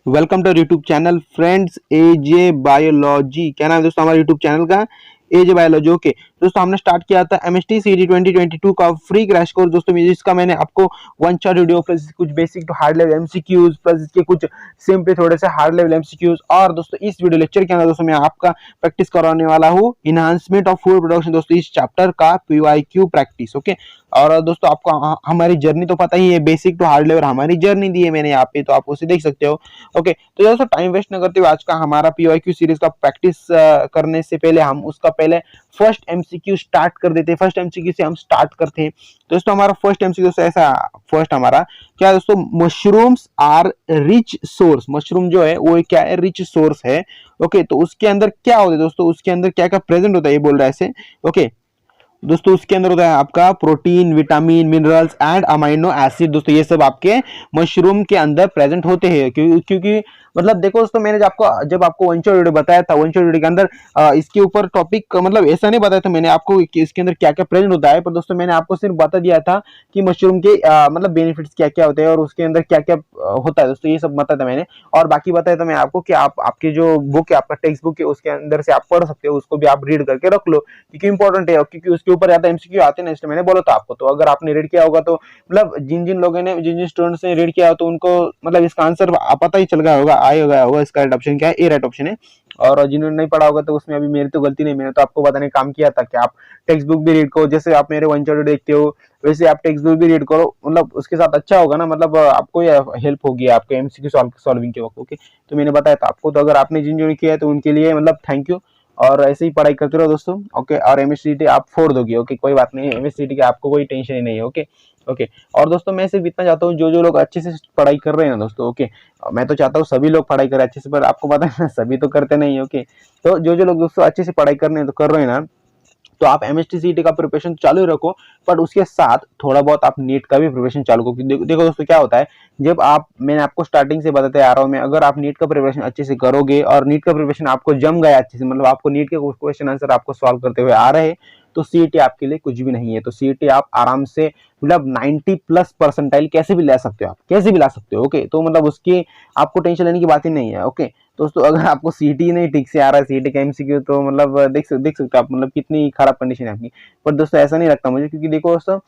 Welcome to YouTube channel friends AJ biology. क्या नाम है दोस्तों हमारे यूट्यूब चैनल का? एजे बायोलॉजी। ओके दोस्तों, हमने स्टार्ट किया था एमएसटी सीडी 2022 का फ्री क्रैश कोर्स दोस्तों। इसका मैंने आपको वन शॉट वीडियो प्लस कुछ basic to hard level MCQs plus इसके कुछ सिंपल थोड़े से हार्ड लेवल एमसीक्यूज, और दोस्तों इस वीडियो लेक्चर के अंदर दोस्तों मैं आपका प्रैक्टिस करवाने वाला हूँ इनहांसमेंट ऑफ फूड प्रोडक्शन दोस्तों, इस चैप्टर का पीवाईक्यू प्रैक्टिस। ओके, और दोस्तों आपको हमारी जर्नी तो पता ही है, बेसिक टू हार्ड लेवल हमारी जर्नी दी है मैंने यहाँ पे, तो आप उसे देख सकते हो। ओके, तो दोस्तों टाइम वेस्ट न करते हुए आज का हमारा पीवाईक्यू सीरीज का प्रैक्टिस करने से पहले हम उसका पहले फर्स्ट एमसीक्यू स्टार्ट कर देते हैं। फर्स्ट एमसीक्यू से हम स्टार्ट करते हैं दोस्तों। हमारा फर्स्ट एमसीक्यू ऐसा, फर्स्ट हमारा क्या है दोस्तों, mushrooms are rich source. Mushroom जो है वो क्या है, रिच सोर्स है। ओके, तो उसके अंदर क्या होता है दोस्तों, उसके अंदर क्या क्या प्रेजेंट होता है ये बोल रहा है ऐसे। ओके दोस्तों, उसके अंदर होता है आपका protein, vitamin, minerals and amino acid. दोस्तों ये सब आपके मशरूम के अंदर प्रेजेंट होते हैं, क्योंकि मतलब देखो दोस्तों, मैंने जब आपको वन शॉट वीडियो बताया था, वन शॉट वीडियो के अंदर इसके ऊपर टॉपिक मतलब ऐसा नहीं बताया था मैंने आपको कि इसके अंदर क्या क्या प्रेजेंट होता है, पर दोस्तों मैंने आपको सिर्फ बता दिया था कि मशरूम के मतलब बेनिफिट्स क्या क्या होते हैं और उसके अंदर क्या क्या होता है दोस्तों, ये सब बताया था मैंने। और बाकी बताया था मैं आपको कि आप आपकी जो बुक है, आपका टेक्स्ट बुक है, उसके अंदर से आप पढ़ सकते हो, उसको भी आप रीड करके रख लो, क्योंकि इंपॉर्टेंट है, क्योंकि उसके ऊपर ज्यादा एमसीक्यू आते हैं ना, इसलिए मैंने बोला था आपको। तो अगर आपने रीड किया होगा तो मतलब जिन जिन लोगों ने, जिन जिन स्टूडेंट्स ने रीड किया हो, तो उनको मतलब इसका आंसर पता ही चल गया होगा, आया होगा इसका राइट ऑप्शन क्या है, ए राइट ऑप्शन है। और जिन्होंने नहीं पढ़ा होगा तो उसमें अभी मेरी तो गलती नहीं, मैंने तो आपको बताने का काम किया था कि आप टेक्स्ट बुक भी रीड करो, जैसे आप मेरे वन शॉट देखते हो वैसे आप टेक्स्ट बुक भी रीड करो, मतलब उसके साथ अच्छा होगा ना, मतलब आपको हेल्प होगी आपके एमसीक्यू सॉल्विंग के वक्त। ओके, तो मैंने बताया था आपको, तो अगर आपने जिन जिन किया है तो उनके लिए मतलब थैंक यू, और ऐसे ही पढ़ाई करते रहो दोस्तों। ओके, और एमएससीटी आप फोड़ दोगे। ओके, कोई बात नहीं, एमएससीटी की आपको कोई टेंशन ही नहीं है। ओके ओके, और दोस्तों मैं सिर्फ इतना चाहता हूँ, जो जो लोग अच्छे से पढ़ाई कर रहे हैं ना दोस्तों, ओके, मैं तो चाहता हूँ सभी लोग पढ़ाई करें अच्छे से, पर आपको पता है ना सभी तो करते नहीं। ओके, तो जो जो लोग दोस्तों अच्छे से पढ़ाई कर रहे हैं, तो कर रहे हैं ना, तो आप एमएसटी का प्रिपरेशन चालू रखो, पर उसके साथ थोड़ा बहुत आप नीट का भी प्रिपरेशन चालू करो। देखो दोस्तों क्या होता है, जब आप, मैंने आपको स्टार्टिंग से बताते आ रहा हूँ मैं, अगर आप नीट का प्रिपरेशन अच्छे से करोगे और नीट का प्रिपरेशन आपको जम गया अच्छे से, मतलब आपको नीट के क्वेश्चन आंसर आपको सॉल्व करते हुए आ रहे, तो सीईटी आपके लिए कुछ भी नहीं है। तो सीईटी आप आराम से मतलब 90 प्लस परसेंटाइल कैसे भी ला सकते हो, आप कैसे भी ला सकते हो। ओके, तो मतलब उसकी आपको टेंशन लेने की बात ही नहीं है। ओके दोस्तों, अगर आपको सीटी नहीं ठीक से आ रहा है, सीटी का एमसीक्यू, तो मतलब देख सकते हो आप, मतलब कितनी खराब कंडीशन है आपकी। पर दोस्तों ऐसा नहीं लगता मुझे, क्योंकि देखो दोस्तों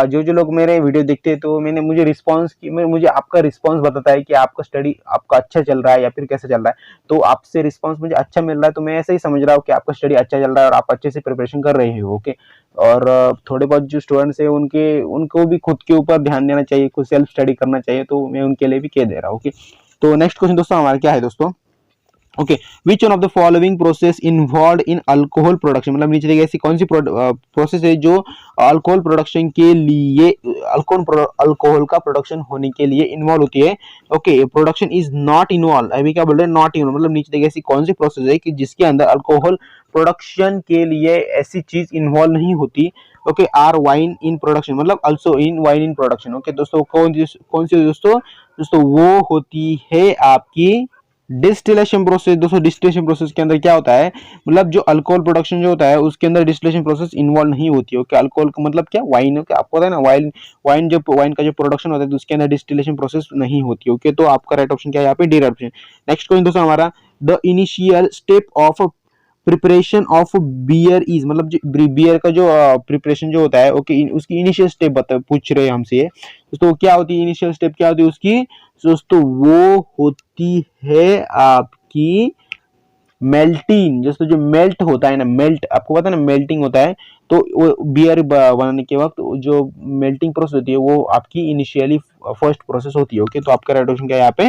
जो जो लोग मेरे वीडियो देखते हैं, तो मैंने मुझे रिस्पॉन्स की, मुझे आपका रिस्पॉन्स बताता है कि आपका स्टडी आपका अच्छा चल रहा है या फिर कैसे चल रहा है। तो आपसे रिस्पॉन्स मुझे अच्छा मिल रहा है, तो मैं ऐसे ही समझ रहा हूँ कि आपका स्टडी अच्छा चल रहा है और आप अच्छे से प्रिपरेशन कर रहे हो। ओके, और थोड़े बहुत जो स्टूडेंट्स है उनको भी खुद के ऊपर ध्यान देना चाहिए, खुद सेल्फ स्टडी करना चाहिए, तो मैं उनके लिए भी कह दे रहा हूँ। ओके, तो नेक्स्ट क्वेश्चन दोस्तों हमारा क्या है दोस्तों, okay, which one of the following process involve in alcohol production, मतलब नीचे देखिए ऐसी कौन सी प्रोसेस है जो अल्कोहल प्रोडक्शन के लिए, अल्कोहल का प्रोडक्शन होने के लिए इन्वॉल्व होती है। Okay, production is not involve, अभी क्या बोल रहे हैं, नॉट इन्वॉल्व, मतलब नीचे देखिए ऐसी कौन सी प्रोसेस है कि जिसके अंदर अल्कोहल प्रोडक्शन के लिए ऐसी चीज इन्वॉल्व नहीं होती। Okay, are wine in production, मतलब also in wine in production. Okay दोस्तों, कौन सी दोस्तों, वो होती है आपकी डिस्टिलेशन प्रोसेस। दोस्तों डिस्टिलेशन प्रोसेस के अंदर क्या होता है, मतलब जो अल्कोहल प्रोडक्शन जो होता है उसके अंदर डिस्टिलेशन प्रोसेस इन्वॉल्व नहीं होती है। ओके, अल्कोहल का मतलब क्या, वाइन है, आपको पता है ना, वाइन का जो प्रोडक्शन होता है तो उसके अंदर डिस्टिलेशन प्रोसेस नहीं होती है। ओके, तो आपका राइट ऑप्शन क्या है यहाँ पे, D right option. Next question दोस्तों हमारा, the initial step of preparation of beer is, मतलब जो बियर का जो प्रिपरेशन जो होता है, ओके, उसकी इनिशियल स्टेप पूछ रहे हैं हमसे ये दोस्तों, क्या होती है इनिशियल स्टेप, क्या होती है उसकी दोस्तों, वो होती है आपकी मेल्टिंग। दोस्तों जो मेल्ट होता है ना, मेल्ट आपको पता है ना, मेल्टिंग होता है, तो वो बियर बनाने के वक्त जो मेल्टिंग प्रोसेस होती है वो आपकी इनिशियली फर्स्ट प्रोसेस होती है। ओके, तो आपका राइट ऑप्शन क्या है यहाँ पे,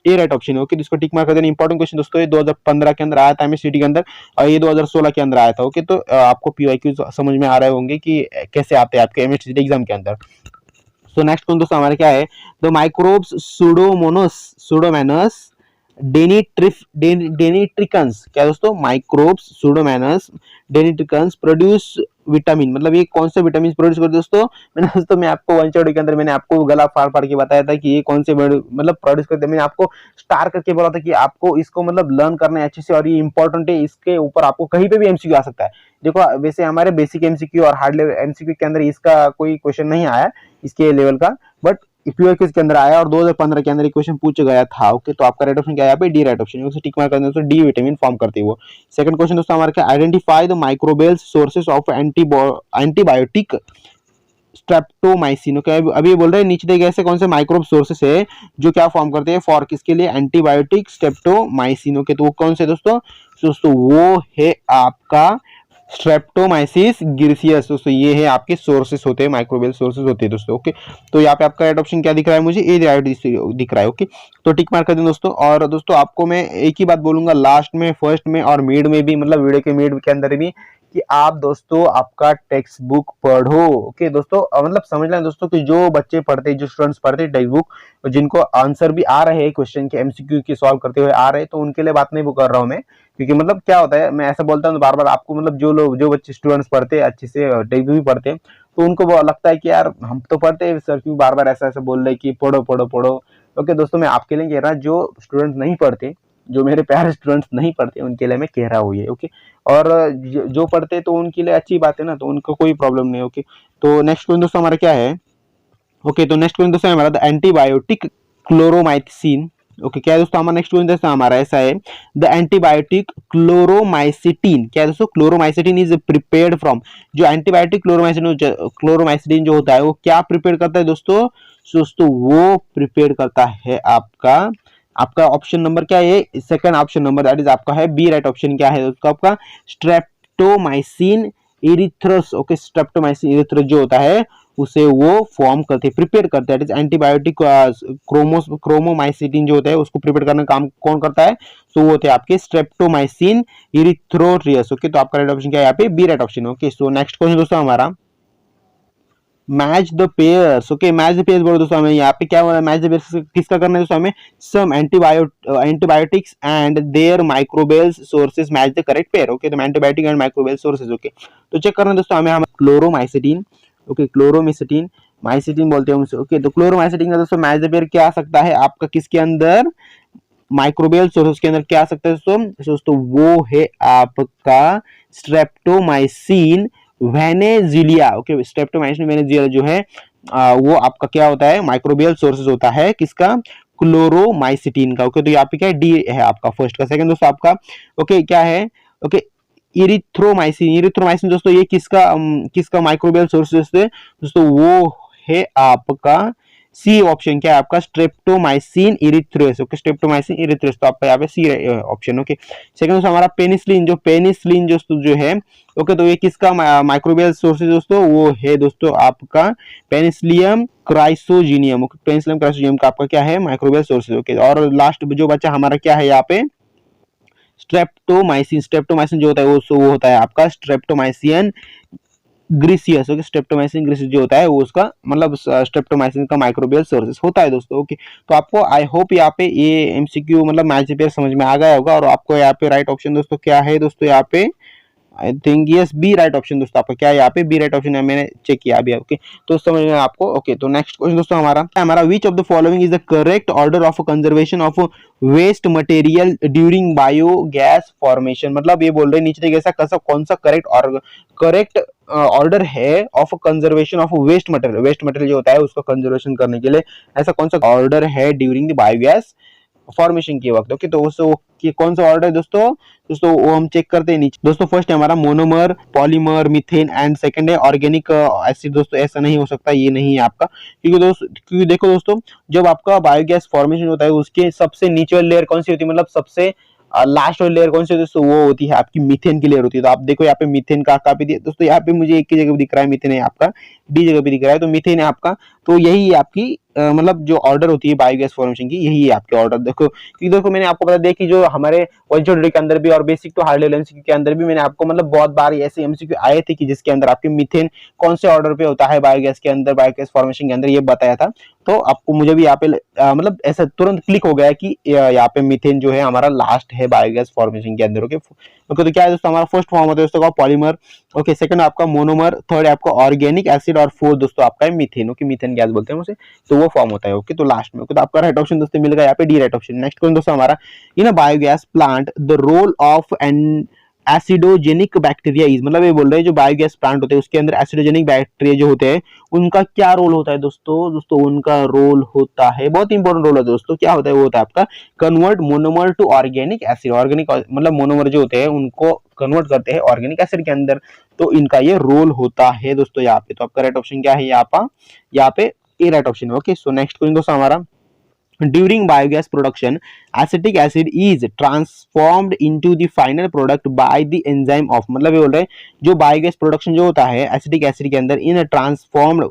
ए राइट ऑप्शन है। ओके, इसको टिक मार्क कर देना। इंपॉर्टेंट क्वेश्चन दोस्तों, ये 2015 के अंदर आया था एमएससीटी के अंदर, और ये 2016 के अंदर आया था। ओके, तो आपको पीवाईक्यू समझ में आ रहे होंगे कि कैसे आते हैं आपके एमएससीटी एग्जाम के अंदर। सो नेक्स्ट कौन दोस्तों हमारे क्या है, द माइक्रोब्स सूडोमोनास डेनिट्रिकन्स, क्या दोस्तों, माइक्रोब्स सूडोमोनास डेनिट्रिकन्स प्रोड्यूस विटामिन, मतलब ये कौन से विटामिन प्रोड्यूस करते दोस्तों, मैं आपको वन शॉट के अंदर मैंने आपको गला फाड़ फाड़ के बताया था कि ये कौन से मतलब प्रोड्यूस करते हैं। मैंने आपको स्टार करके बोला था कि आपको इसको मतलब लर्न करना है अच्छे से, और ये इंपॉर्टेंट है, इसके ऊपर आपको कहीं पे भी एमसीक्यू आ सकता है। देखो वैसे हमारे बेसिक एमसीक्यू और हार्ड लेवल एमसीक्यू के अंदर इसका कोई क्वेश्चन नहीं आया इसके लेवल का, बट ईपीओ के अंदर आया और 2015 के अंदर क्वेश्चन पूछा गया था। ओके, तो आपका राइट ऑप्शन क्या है यहाँ पे? D right option. Tick mark करना दोस्तों, डी विटामिन फॉर्म करते हैं वो। सेकंड क्वेश्चन दोस्तों हमारा क्या? Identify the microbial sources of antibiotic streptomycin. Okay, अभी ये बोल रहे हैं नीचे दिए गए ऐसे कौन से माइक्रोब सोर्सेस है जो क्या फॉर्म करते हैं फॉर किसके लिए? Antibiotic streptomycin. ओके, तो वो कौन से दोस्तों? वो है आपका स्ट्रेप्टोमाइसिस ग्रिसियस। दोस्तों ये है आपके सोर्सेस होते हैं, माइक्रोबियल सोर्सेस होते हैं दोस्तों। ओके, तो यहाँ पे आपका राइट ऑप्शन क्या दिख रहा है मुझे? ए राइट दिख रहा है। ओके, तो टिक मार्क कर दें दोस्तों। और दोस्तों आपको मैं एक ही बात बोलूंगा लास्ट में, फर्स्ट में और मिड में भी, मतलब वीडियो के मिड के अंदर भी, कि आप दोस्तों आपका टेक्स्ट बुक पढ़ो। ओके दोस्तों, मतलब समझ लें दोस्तों कि जो बच्चे पढ़ते हैं, जो स्टूडेंट्स पढ़ते हैं टेक्स्ट बुक, जिनको आंसर भी आ रहे हैं क्वेश्चन के, एमसीक्यू के सॉल्व करते हुए आ रहे हैं, तो उनके लिए बात नहीं कर रहा हूं मैं। क्योंकि मतलब क्या होता है, मैं ऐसा बोलता हूँ बार बार आपको, मतलब जो बच्चे स्टूडेंट्स पढ़ते हैं अच्छे से, टेक्स्ट बुक भी पढ़ते हैं, तो उनको वो लगता है कि यार हम तो पढ़ते हैं सर, क्यों बार बार ऐसा ऐसा बोल रहे कि पढ़ो पढ़ो पढ़ो। ओके दोस्तों, मैं आपके लिए कह रहा, जो स्टूडेंट्स नहीं पढ़ते, जो मेरे प्यारे स्टूडेंट्स नहीं पढ़ते, उनके लिए मैं कह रहा हूँ ये। ओके, और जो पढ़ते तो उनके लिए अच्छी बात है ना, तो उनको कोई प्रॉब्लम नहीं। ओके, तो नेक्स्ट क्वेश्चन दोस्तों हमारा क्या है? ओके, तो नेक्स्ट क्वेश्चन दोस्तों हमारा द एंटीबायोटिक क्लोरोमाइसिन। ओके, क्या है दोस्तों हमारा नेक्स्ट क्वेश्चन दोस्तों हमारा ऐसा है, द एंटीबायोटिक क्लोरोमाइसिटिन। क्या है दोस्तों? क्लोरोमाइसिटिन इज प्रिपेयर्ड फ्रॉम, जो एंटीबायोटिक क्लोरोमाइसिटिन जो होता है वो क्या प्रिपेयर करता है दोस्तों? दोस्तों वो प्रिपेयर करता है आपका आपका ऑप्शन नंबर क्या है? Second option number, that is आपका है बी राइट ऑप्शन। क्या है उसका? आपका स्ट्रेप्टोमाइसिन इरिथ्रस। ओके, स्ट्रेप्टोमाइसिन इरिथ्रस जो होता है उसे वो फॉर्म करते हैं, प्रिपेयर करते हैं। दैट इज एंटीबायोटिक क्रोमोमाइसिटिन जो होता है उसको प्रिपेयर करने का काम कौन करता है? तो वो होते हैं आपके स्ट्रेप्टोमाइसिन इरिथ्रोट्रियस। ओके, तो आपका राइट ऑप्शन क्या है यहाँ पे? B right option. Okay, so next question दोस्तों हमारा match the pairs. Okay, match the pairs बोलो दोस्तों, हमें यहाँ पे क्या हो रहा है? मैच द पेयर्स किसका करना है दोस्तों? हमें some antibiotics and their microbial sources match the correct pair. Okay, तो antibiotic and microbial sources. Okay, तो चेक करना है दोस्तों हमें क्लोरोमाइसिटिन। ओके, क्लोरोमाइसिटिन, माइसिटिन बोलते हैं उसे। ओके, तो क्लोरोमाइसिटिन का दोस्तों मैच द पेयर क्या आ सकता है आपका? किसके अंदर? माइक्रोबियल सोर्सेज के अंदर क्या आ सकता है दोस्तों? वो है आपका स्ट्रेप्टोमाइसिन वेनेजिलिया। ओके, स्ट्रेप्टोमाइसिन वेनेजिलिया जो है वो आपका क्या होता है? माइक्रोबियल सोर्सेज होता है किसका? क्लोरोमाइसिटिन का। ओके, तो यहाँ पे क्या है? डी है आपका फर्स्ट का। सेकंड दोस्तों आपका ओके क्या है? Okay, erythromycin. इरिथ्रोमाइसिन दोस्तों ये किसका माइक्रोबियल सोर्सेज है दोस्तों? वो है आपका सी ऑप्शन। क्या है आपका? स्ट्रेप्टोमाइसिन इरिथ्रेस। ओके, स्ट्रेप्टोमाइसिन इरिथ्रेस, तो आपका यहाँ पे सी ऑप्शन। ओके, सेकंड दोस्तों हमारा पेनिसिलिन। पेनिसिलिन जो है, ओके, तो ये किसका माइक्रोबियल सोर्सेज दोस्तों? वो है दोस्तों आपका पेनिसिलियम क्राइसोजीनियम। ओके, पेनिसिलियम क्राइसोजीनियम का आपका क्या है? Microbial sources. ओके, और लास्ट जो बच्चा हमारा क्या है यहाँ पे? स्ट्रेप्टोमाइसिन। स्ट्रेप्टोमाइसिन जो होता है वो होता है आपका स्ट्रेप्टोमाइसिन ग्रिसियस। ओके, स्ट्रेप्टोमाइसिन ग्रिसियस जो होता है वो उसका मतलब स्ट्रेप्टोमाइसिन का माइक्रोबियल सोर्सेस होता है दोस्तों। ओके, तो आपको आई होप यहाँ पे ये एमसीक्यू मतलब मैच पेयर समझ में आ गया होगा। और आपको यहाँ पे राइट ऑप्शन दोस्तों क्या है दोस्तों? यहाँ पे I think yes B right option दोस्तों। आपका क्या है यहाँ पे? बी राइट ऑप्शन है, मैंने चेक किया अभी। ओके, तो समझ में आपको। ओके, तो नेक्स्ट क्वेश्चन दोस्तों हमारा which of the following is the correct order of conservation of waste material during biogas formation. मतलब ये बोल रहे नीचे देखिए ऐसा कौन सा करेक्ट ऑर्डर है of conservation of waste material. Waste material जो होता है उसको कंजर्वेशन करने के लिए ऐसा कौन सा ऑर्डर है ड्यूरिंग द बायोगैस फॉर्मेशन के वक्त। ओके, तो उसको कौन सा ऑर्डर है दोस्तों वो हम चेक करते हैं नीचे। दोस्तों फर्स्ट है हमारा monomer, polymer, methane and second है ऑर्गेनिक एसिड। दोस्तों ऐसा नहीं हो सकता, ये नहीं है आपका, क्योंकि देखो दोस्तों जब आपका बायोगैस फॉर्मेशन होता है उसके सबसे नीचे वाली लेयर कौन सी होती है? मतलब सबसे लास्ट वाली लेयर कौन सी होती है दोस्तों? वो होती है आपकी मीथेन की लेयर होती है। तो आप देखो यहाँ पे मीथेन का काफी दोस्तों, यहाँ पे मुझे एक ही जगह दिख रहा है मीथेन है आपका, डी जगह पे दिख रहा है, तो मीथेन है आपका। तो यही आपकी मतलब जो ऑर्डर होती है बायोगैस फॉर्मेशन की, यही है आपके ऑर्डर। देखो मैंने आपको बता दिया कि जो हमारे वंशोड के अंदर भी और basic to high level MCQ के अंदर भी मैंने आपको मतलब बहुत बार ऐसे एमसीक्यू आए थे कि जिसके अंदर आपके मीथेन कौन से ऑर्डर पे होता है बायोगैस के अंदर, बायोगैस फॉर्मेशन के अंदर, ये बताया था। तो आपको मुझे भी यहाँ पे मतलब ऐसा तुरंत क्लिक हो गया कि यहाँ पे मीथेन जो है हमारा लास्ट है बायोगैस फॉर्मेशन के अंदर। ओके, तो क्या है दोस्तों हमारा फर्स्ट फॉर्म होता है दोस्तों पॉलीमर। ओके, सेकंड आपका मोनोमर, थर्ड आपका ऑर्गेनिक एसिड और फोर्थ दोस्तों आपका है मीथेन। ओके, मीथेन गैस बोलते हैं उसे, तो वो फॉर्म होता है। ओके, तो लास्ट में। ओके, तो आपका राइट ऑप्शन दोस्तों मिल गया यहाँ पे D right option. Next question दोस्तों हमारा in a biogas plant the role of acidogenic bacteria is, मतलब ये बोल रहे हैं जो बायोगैस प्लांट होते हैं उसके अंदर एसिडोजेनिक बैक्टीरिया जो होते हैं उनका क्या रोल होता है दोस्तों उनका रोल होता है, बहुत इंपॉर्टेंट रोल होता है दोस्तों, क्या होता है वो होता है आपका convert monomer to organic acid, organic मतलब मोनोमर जो होते हैं उनको कन्वर्ट करते हैं ऑर्गेनिक एसिड के अंदर, तो इनका ये रोल होता है दोस्तों यहाँ पे। तो आपका राइट ऑप्शन क्या है यहाँ पे ए राइट ऑप्शन है। ओके, सो नेक्स्ट क्वेश्चन दोस्तों हमारा, during biogas production acetic acid is transformed into the final product by the enzyme of, मतलब ये बोल रहे हैं जो बायोगैस प्रोडक्शन जो होता है एसिटिक एसिड के अंदर इन ट्रांसफॉर्म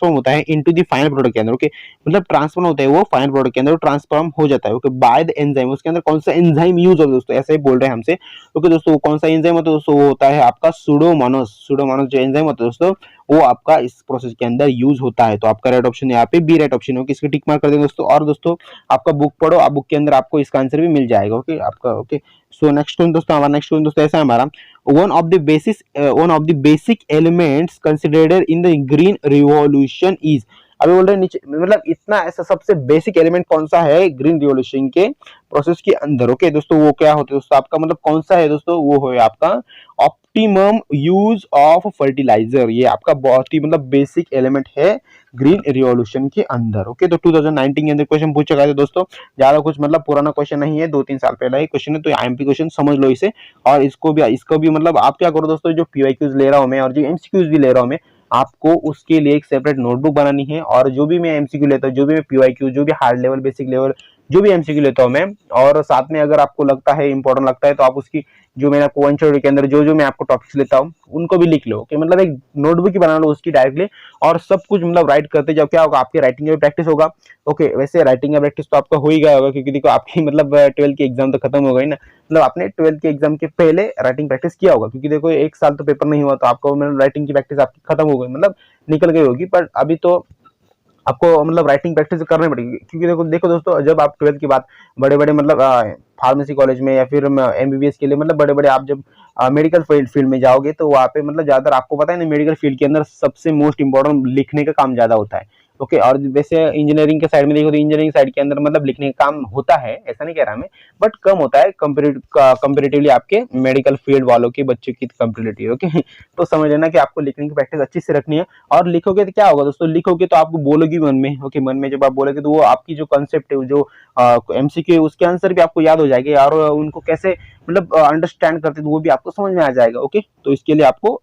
होता है इनटू द फाइनल प्रोडक्ट के अंदर। ओके, मतलब ट्रांसफॉर्म होता है वो फाइनल प्रोडक्ट के अंदर ट्रांसफॉर्म हो जाता है। ओके, बाय द एंजाइम, उसके अंदर कौन सा एंजाइम यूज होता है दोस्तों, ऐसे ही बोल रहे हैं हमसे। ओके दोस्तों, वो कौन सा एंजाइम होता है दोस्तों, वो होता है आपका सुडोमोनास जो एंजाइम होता है दोस्तों वो आपका इस प्रोसेस के अंदर यूज होता है। तो आपका राइट ऑप्शन यहाँ पे बी राइट ऑप्शन है। इसको टिक मार्क कर देंगे दोस्तों। और दोस्तों आपका बुक पढ़ो, आप बुक के अंदर आपको इसका आंसर भी मिल जाएगा। ओके आपका ओके, सो नेक्स्ट क्वेश्चन दोस्तों हमारा, नेक्स्ट क्वेश्चन दोस्तों ऐसा है हमारा, one of the basic elements considered in the green revolution is, अभी बोल रहे हैं नीचे मतलब इतना ऐसा सबसे बेसिक एलिमेंट कौन सा है ग्रीन रिवॉल्यूशन के प्रोसेस के अंदर। ओके दोस्तों, वो क्या होता है दोस्तों आपका, मतलब कौन सा है दोस्तों, वो है आपका ऑप्टिमम यूज ऑफ फर्टिलाइजर, ये आपका बहुत ही मतलब बेसिक एलिमेंट है ग्रीन रिवॉल्यूशन के अंदर। ओके, तो 2019 के अंदर क्वेश्चन पूछा गया था दोस्तों, ज्यादा कुछ मतलब पुराना क्वेश्चन नहीं है, 2-3 साल पहला ही क्वेश्चन है, तो आईएमपी क्वेश्चन समझ लो इसे। और इसको भी मतलब आप क्या करो दोस्तों, जो पीवाईक्यूज ले रहा हूं मैं और जो एमसीक्यूज भी ले रहा हूं मैं, आपको उसके लिए एक सेपरेट नोटबुक बनानी है। और जो भी मैं एमसीक्यू लेता हूँ, जो भी मैं पीवाईक्यू, जो भी हार्ड लेवल बेसिक लेवल जो भी एमसीक्यू लेता हूँ मैं, और साथ में अगर आपको लगता है इंपॉर्टेंट लगता है तो आप उसकी जो मेरा वन शॉट के अंदर जो मैं आपको टॉपिक्स लेता हूँ उनको भी लिख लो। ओके, मतलब एक नोटबुक ही बना लो उसकी डायरेक्टली, और सब कुछ मतलब राइट करते जाओ, क्या होगा आपकी राइटिंग में प्रैक्टिस होगा। ओके, वैसे राइटिंग का प्रैक्टिस तो आपका हो ही गया होगा, क्योंकि देखो आपकी मतलब 12th की एग्जाम तो खत्म हो गई ना, मतलब आपने 12th के एग्जाम के पहले राइटिंग प्रैक्टिस किया होगा, क्योंकि देखो एक साल तो पेपर नहीं हुआ तो आपको मतलब राइटिंग की प्रैक्टिस आपकी खत्म हो गई, मतलब निकल गई होगी। पर अभी तो आपको मतलब राइटिंग प्रैक्टिस करनी पड़ेगी, क्योंकि देखो दोस्तों जब आप 12th के बाद बड़े बड़े मतलब फार्मेसी कॉलेज में या फिर एमबीबीएस के लिए मतलब बड़े बड़े आप जब मेडिकल फील्ड में जाओगे तो वहाँ पे मतलब ज्यादातर आपको पता है ना, मेडिकल फील्ड के अंदर सबसे मोस्ट इंपॉर्टेंट लिखने का काम ज्यादा होता है। ओके, और वैसे इंजीनियरिंग के साइड में देखो तो इंजीनियरिंग साइड के अंदर मतलब लिखने का काम होता है, ऐसा नहीं कह रहा मैं, बट कम होता है कंपेरेटिवली आपके मेडिकल फील्ड वालों के बच्चों की कंपेरेटिवली। ओके, तो समझ लेना कि आपको लिखने की प्रैक्टिस अच्छी से रखनी है। और लिखोगे तो क्या होगा दोस्तों, लिखोगे तो आपको बोलोगी मन में। ओके, मन में जब आप बोलोगे तो वो आपकी जो कंसेप्ट है, जो एमसीक्यू उसके आंसर भी आपको याद हो जाएंगे, और उनको कैसे मतलब अंडरस्टैंड करते तो वो भी आपको समझ में आ जाएगा। ओके, तो इसके लिए आपको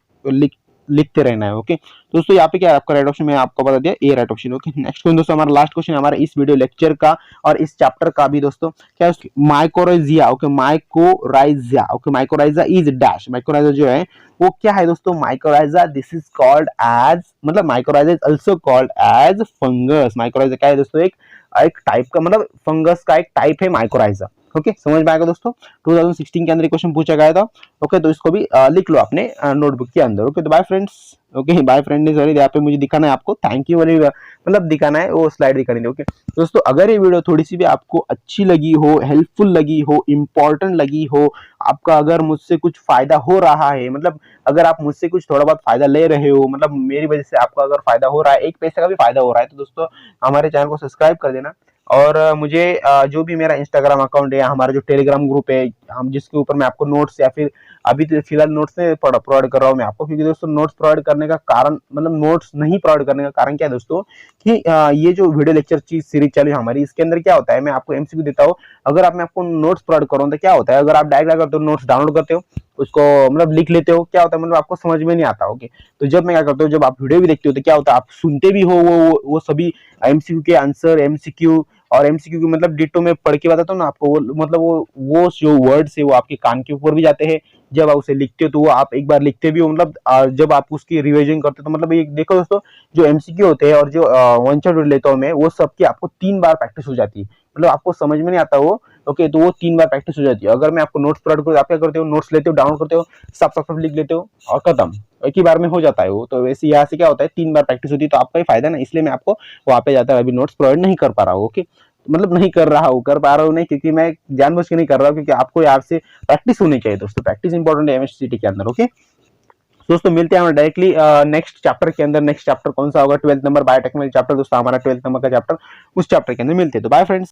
लिखते रहना है। ओके दोस्तों, यहाँ पे क्या है आपका राइट ऑप्शन, मैं आपको बता दिया A right option. Okay, next question दोस्तों हमारा लास्ट क्वेश्चन हमारा इस वीडियो लेक्चर का और इस चैप्टर का भी दोस्तों, क्या है mycorrhiza. Okay, mycorrhiza. Okay, mycorrhiza is dash, mycorrhiza जो है वो क्या है दोस्तों, mycorrhiza this is called as, मतलब mycorrhiza is also called as fungus. Mycorrhiza क्या है दोस्तों, एक टाइप का मतलब फंगस का एक टाइप है माइकोराइजा। ओके, समझ में आएगा दोस्तों, 2016 के अंदर क्वेश्चन पूछा गया था। ओके, तो इसको भी लिख लो अपने नोटबुक के अंदर। ओके, तो bye friends. Okay, bye friend, sorry यहाँ पे मुझे दिखाना है आपको, थैंक यू वेरी, मतलब दिखाना है वो स्लाइड दिखानी है। ओके दोस्तों, अगर ये वीडियो थोड़ी सी भी आपको अच्छी लगी हो, हेल्पफुल लगी हो, इंपॉर्टेंट लगी हो, आपका अगर मुझसे कुछ फायदा हो रहा है, मतलब अगर आप मुझसे कुछ थोड़ा बहुत फायदा ले रहे हो, मतलब मेरी वजह से आपका अगर फायदा हो रहा है, एक पैसे का भी फायदा हो रहा है, तो दोस्तों हमारे चैनल को सब्सक्राइब कर देना। और मुझे जो भी मेरा इंस्टाग्राम अकाउंट है, हमारा जो टेलीग्राम ग्रुप है, हम जिसके ऊपर मैं आपको नोट्स या फिर अभी तो फिलहाल नोट्स में प्रोवाइड कर रहा हूँ मैं आपको, क्योंकि दोस्तों नोट्स प्रोवाइड करने का कारण, मतलब नोट्स नहीं प्रोवाइड करने का कारण क्या है दोस्तों, कि ये जो वीडियो लेक्चर चीज सीरीज चली हमारी, इसके अंदर क्या होता है, मैं आपको एमसीक्यू देता हूँ, अगर आप मैं आपको नोट्स प्रोवाइड करूँ तो क्या होता है, अगर आप डायरेक्ट करते हो नोट्स डाउनलोड करते हो, उसको मतलब लिख लेते हो, क्या होता है मतलब आपको समझ में नहीं आता। ओके, तो जब मैं क्या करता हूँ, जब आप वीडियो भी देखते हो तो क्या होता है, आप सुनते भी हो वो सभी एमसीक्यू के आंसर, एमसीक्यू और एमसीक्यू की मतलब डिटो में पढ़ के बताता हूँ ना आपको, वो मतलब वो जो वर्ड्स है वो आपके कान के ऊपर भी जाते हैं, जब आप उसे लिखते हो तो वो आप एक बार लिखते भी हो, मतलब जब आप उसकी रिविजन करते हो तो मतलब ये देखो दोस्तों, जो एमसीक्यू होते हैं और जो वन शॉट लेता हूँ मैं, वो सबकी आपको 3 बार प्रैक्टिस हो जाती है, मतलब आपको समझ में नहीं आता वो। ओके, तो वो 3 बार प्रैक्टिस हो जाती है। अगर मैं आपको नोट्स प्रोवाइड करूँ, आप क्या करते हो, नोट्स लेते हो, डाउनलोड करते हो, सब लिख लेते हो और खत्म, एक ही बार में हो जाता है वो। तो वैसे यहाँ से क्या होता है, 3 बार प्रैक्टिस होती है, तो आपका ही फायदा ना, इसलिए मैं आपको वहाँ पे जाता है अभी नोट्स प्रोवाइड नहीं कर पा रहा हूँ। ओके, मतलब नहीं कर रहा हूँ, कर पा रहा हूँ नहीं, क्योंकि मैं जानबूझ के नहीं कर रहा हूँ, क्योंकि आपको यार से प्रैक्टिस होनी चाहिए दोस्तों, प्रैक्टिस इंपॉर्टेंट है एमएससीटी के अंदर। ओके दोस्तों, मिलते हैं हम डायरेक्टली नेक्स्ट चैप्टर के अंदर। नेक्स्ट चैप्टर कौन सा होगा, 12th नंबर बायोटेक्नोलॉजी चैप्टर दोस्तों, हमारा 12th नंबर का चैप्टर, उस चैप्टर के अंदर मिलते हैं। तो बाय फ्रेंड्स।